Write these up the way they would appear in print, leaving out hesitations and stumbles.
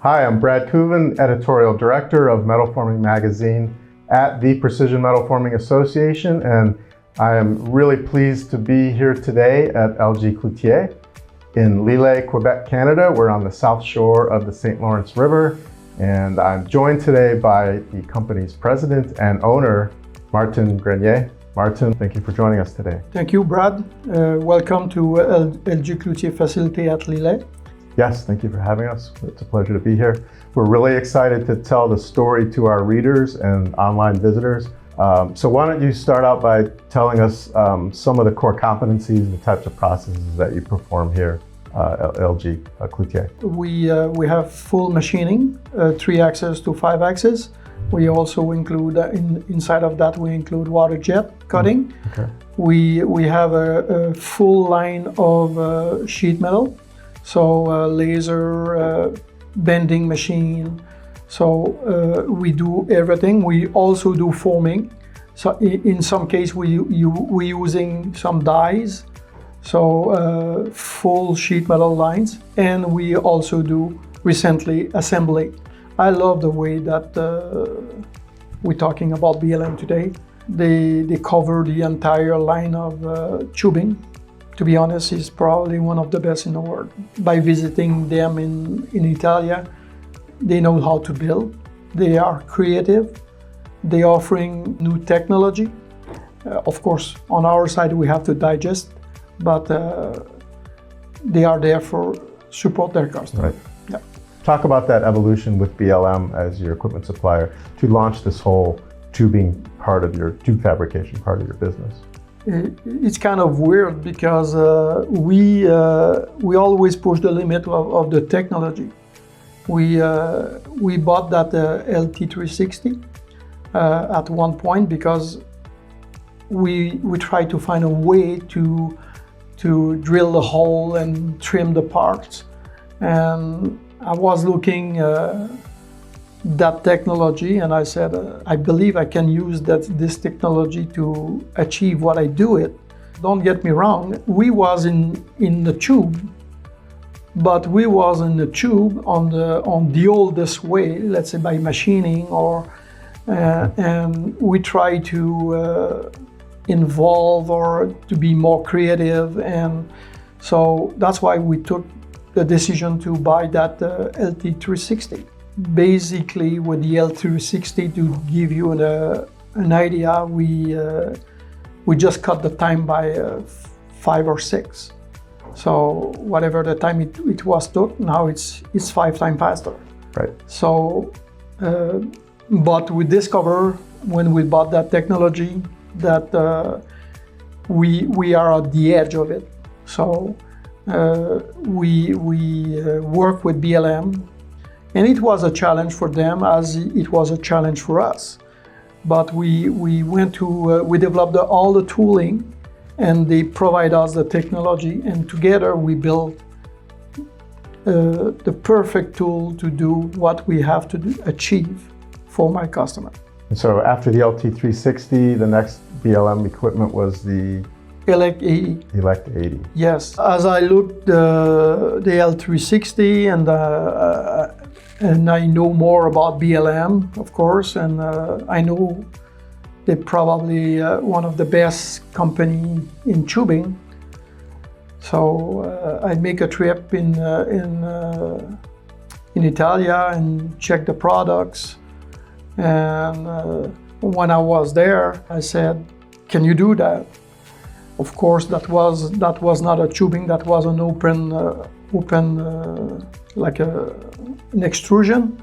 Hi, I'm Brad Kuven, Editorial Director of Metal Forming Magazine at the Precision Metal Forming Association, and I am really pleased to be here today at LG Cloutier in Lille, Quebec, Canada. We're on the south shore of the St. Lawrence River, and I'm joined today by the company's president and owner, Martin Grenier. Martin, thank you for joining us today. Thank you, Brad. Welcome to LG Cloutier facility at Lille. Yes, thank you for having us. It's a pleasure to be here. We're really excited to tell the story to our readers and online visitors. So why don't you start out by telling us some of the core competencies and the types of processes that you perform here at LG Cloutier. We have full machining, 3-axis to 5-axis. We also include, inside of that, we include water jet cutting. Okay. We have a full line of sheet metal, so laser bending machine. So we do everything. We also do forming. So in some case, we're using some dies, so full sheet metal lines, and we also do recently assembly. I love the way that we're talking about BLM today. They cover the entire line of tubing. To be honest, it's probably one of the best in the world. By visiting them in Italia, they know how to build. They are creative. They're offering new technology. Of course, on our side, we have to digest, but they are there for support their customers. Right. Yeah. Talk about that evolution with BLM as your equipment supplier to launch this whole tubing part of your tube fabrication part of your business. It's kind of weird because we always push the limit of the technology. We bought that LT360 at one point because we tried to find a way to drill the hole and trim the parts, and I was looking that technology, and I said, I believe I can use this technology to achieve what I do it. Don't get me wrong, we was in the tube, but we was in the tube on the oldest way, let's say by machining, or and we try to involve or to be more creative, and so that's why we took the decision to buy that LT360. Basically, with the LT360, to give you an idea, we just cut the time by 5 or 6. So whatever the time it was took, now it's 5 times faster. Right. So, but we discover when we bought that technology that we are at the edge of it. So we work with BLM. And it was a challenge for them as it was a challenge for us. But we went to, we developed all the tooling, and they provide us the technology, and together we built the perfect tool to do what we have to achieve for my customer. And so after the LT360, the next BLM equipment was the Elect 80. Elect 80. Yes. As I looked the L360 and I know more about BLM, of course, and I know they're probably one of the best company in tubing. So I make a trip in Italia and check the products. And when I was there, I said, "Can you do that?" Of course, that was not a tubing. That was an open like an extrusion.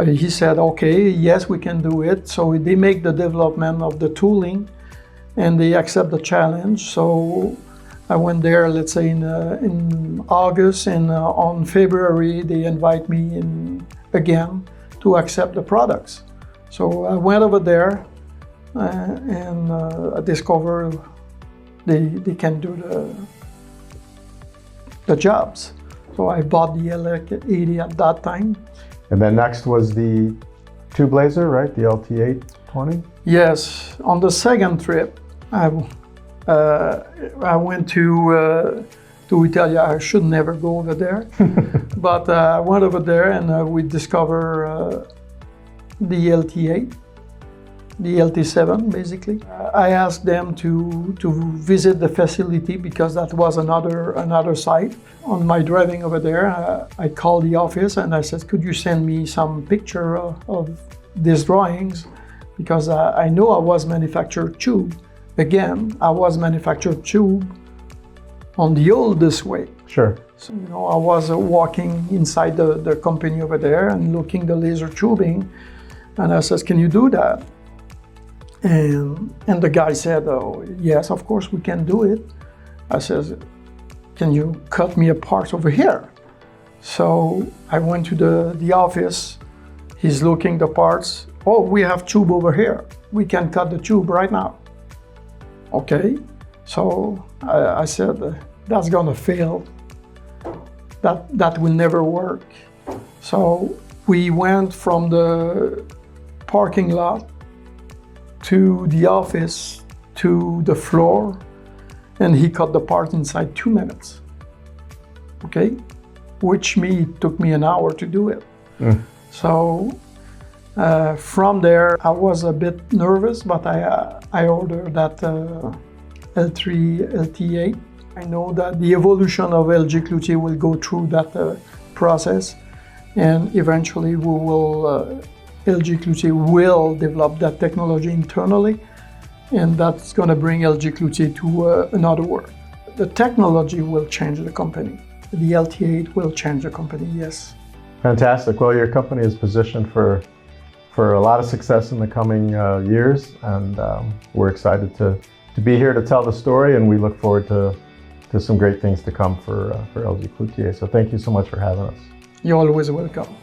He said, "Okay, yes, we can do it." So they make the development of the tooling, and they accept the challenge. So I went there, let's say in August, and on February they invite me in again to accept the products. So I went over there and I discovered they can do the jobs. So I bought the LX80 at that time. And then next was the tube laser, right? The LT820? Yes. On the second trip, I went to to Italy. I should never go over there. But I went over there and we discovered the LT8, the LT7 basically. I asked them to visit the facility because that was another site. On my driving over there, I called the office and I said, could you send me some picture of these drawings? Because I know I was manufactured tube. Again, I was manufactured tube on the oldest way. Sure. So, I was walking inside the company over there and looking the laser tubing. And I says, can you do that? And the guy said, oh, yes, of course we can do it. I says, can you cut me a part over here? So I went to the office. He's looking the parts. Oh, we have tube over here. We can cut the tube right now. Okay. So I said, that's gonna fail. That will never work. So we went from the parking lot to the office to the floor, and he cut the part inside 2 minutes. Okay, which it took me an hour to do it. So from there, I was a bit nervous, but I ordered that L3 LT8. I know that the evolution of LG Cloutier will go through that process, and eventually LG Cloutier will develop that technology internally, and that's going to bring LG Cloutier to another world. The technology will change the company. The LT8 will change the company, yes. Fantastic. Well, your company is positioned for a lot of success in the coming years, and we're excited to be here to tell the story, and we look forward to some great things to come for LG Cloutier. So thank you so much for having us. You're always welcome.